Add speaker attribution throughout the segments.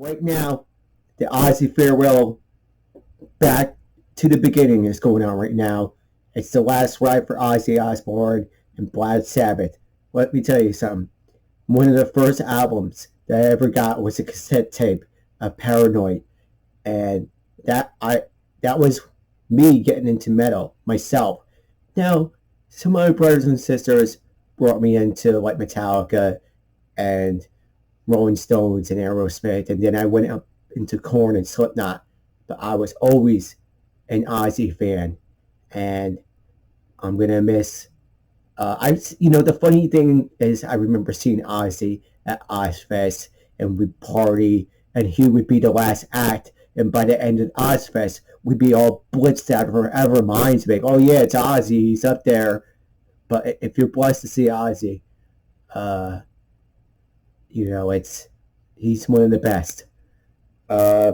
Speaker 1: right now, the Ozzy farewell back to the beginning is going on right now. It's the last ride for Ozzy Osbourne and Black Sabbath. Let me tell you something. One of the first albums that I ever got was a cassette tape of Paranoid, and that was me getting into metal myself. Now, some of my brothers and sisters brought me into like Metallica and Rolling Stones and Aerosmith, and then I went up into Korn and Slipknot. But I was always an Ozzy fan, and I'm gonna miss. The funny thing is, I remember seeing Ozzy at Ozfest, and we'd party, and he would be the last act, and by the end of Ozfest, we'd be all blitzed out of our minds, like, oh yeah, it's Ozzy, he's up there. But if you're blessed to see Ozzy, uh, it's he's one of the best. Uh,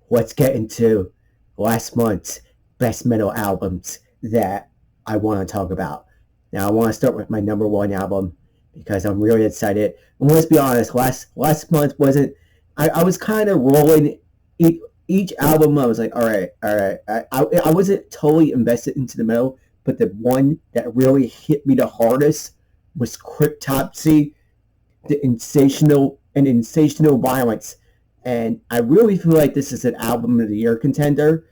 Speaker 1: let's get into last month's best metal albums that I want to talk about. Now, I want to start with my number one album because I'm really excited. And let's be honest, last month wasn't. I was kind of rolling each album. I was like, all right. I wasn't totally invested into the metal, but the one that really hit me the hardest was Cryptopsy, the Insatiable Violence. And I really feel like this is an album of the year contender.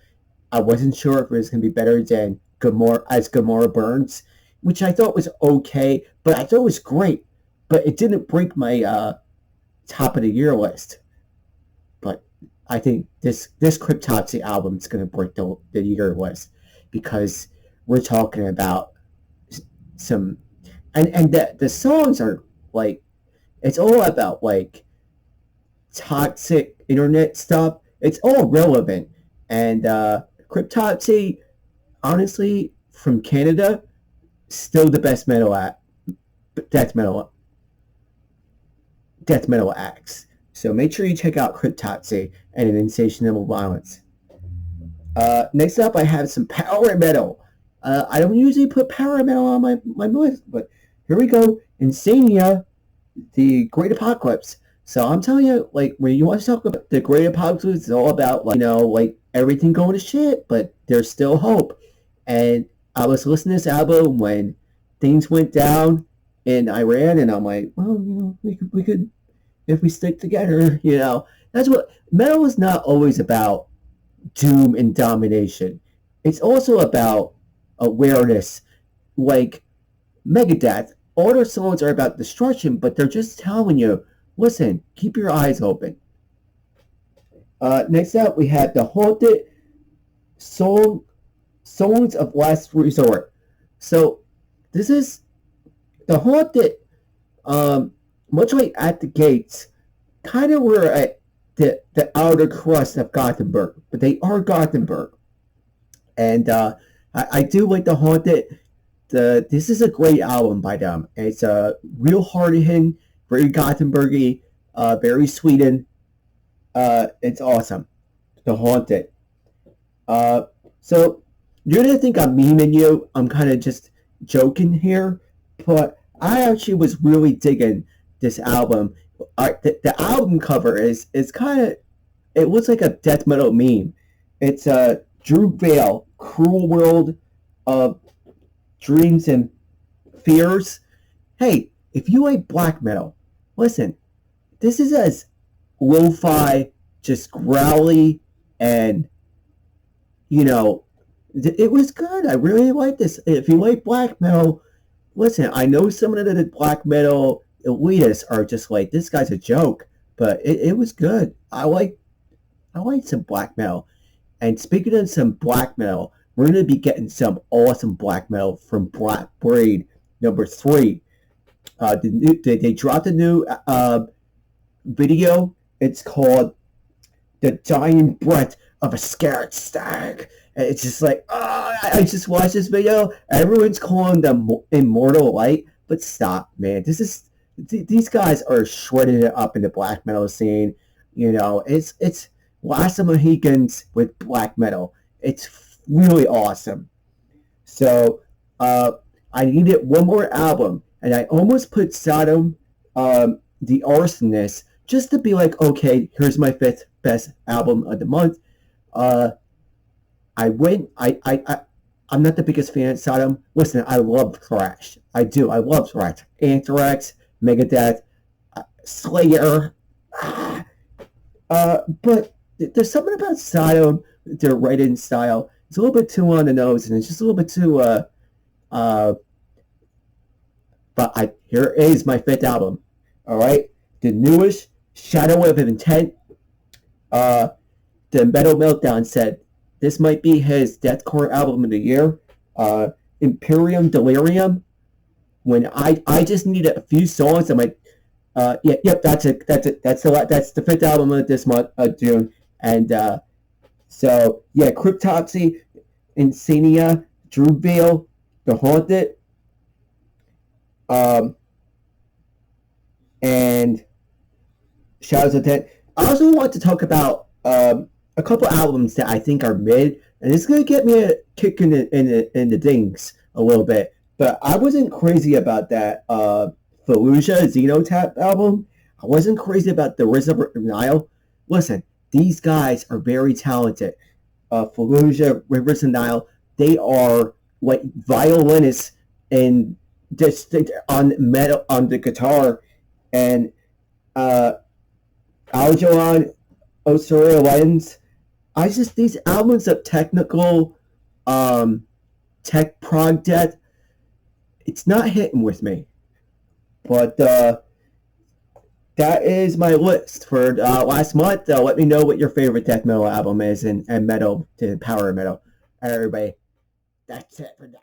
Speaker 1: I wasn't sure if it was going to be better than Gamora Burns, which I thought was okay, but I thought it was great. But it didn't break my top of the year list. But I think this Cryptopsy album is going to break the year list because we're talking about some, and the songs are like, it's all about like toxic internet stuff. It's all relevant. And Cryptopsy, honestly, from Canada, still the best death metal acts. So make sure you check out Cryptopsy and an Insatiable Violence. Next up, I have some power metal. I don't usually put power metal on my list, but here we go. Insania, the Great Apocalypse. So I'm telling you, like, when you want to talk about the Great Apocalypse, it's all about, like, like everything going to shit, but there's still hope. And I was listening to this album when things went down in Iran, and I'm like, well, we could, if we stick together, that's what metal is. Not always about doom and domination. It's also about awareness. Like Megadeth, all their songs are about destruction, but they're just telling you, listen, keep your eyes open. Next up, we have the Haunted Songs of Last Resort. So this is the Haunted, much like At the Gates, kind of were at the outer crust of Gothenburg, but they are Gothenburg. And I do like the Haunted. This is a great album by them. It's real hard-hitting, very Gothenburgy, very Sweden. It's awesome. The Haunted. So you're gonna think I'm memeing you. I'm kind of just joking here, but I actually was really digging this album. The album cover is kind of, it looks like a death metal meme. It's Draugveil, Cruel World of Dreams and Fears. Hey, if you like black metal, listen, this is as lo-fi, just growly, and it was good. I really like this. If you like black metal, listen, I know some of the black metal elitists are just like, this guy's a joke, but it was good. I like some black metal. And speaking of some black metal, we're going to be getting some awesome black metal from Black Braid number 3. They dropped a new video. It's called The Dying Breath of a Scared Stag. And it's just like, I just watched this video. Everyone's calling them Immortal Light, but stop, man. These guys are shredding it up in the black metal scene. It's Last of Mohicans with black metal. It's really awesome. So I needed one more album, and I almost put Sodom, the Arsonist, just to be like, okay, here's my 5th best album of the month. Uh, I went. I'm not the biggest fan of Sodom. Listen, I love thrash. I do. I love thrash. Anthrax, Megadeth, Slayer. But there's something about Sodom, their writing style. It's a little bit too on the nose, and it's just a little bit too. But here is my 5th album. All right, the newest Shadow of Intent. The Metal Meltdown said this might be his deathcore album of the year. Imperium Delirium. When I just needed a few songs, I'm like, yep, that's it. That's the 5th album of this month of June. And so yeah, Cryptopsy, Insania, Draugveil, The Haunted, and Shadows of Death. I also want to talk about a couple albums that I think are mid, and it's gonna get me a kick in the dings a little bit. But I wasn't crazy about that FALLUJAH Xenotaph album. I wasn't crazy about the River of Nihil. Listen, these guys are very talented. FALLUJAH, Rivers of Nihil, they are like violinists and just on metal on the guitar, and Allegaeon, Ossuary. I just these albums of technical tech prog death, it's not hitting with me. But that is my list for last month. Let me know what your favorite death metal album is and metal to power metal. Everybody, that's it for now.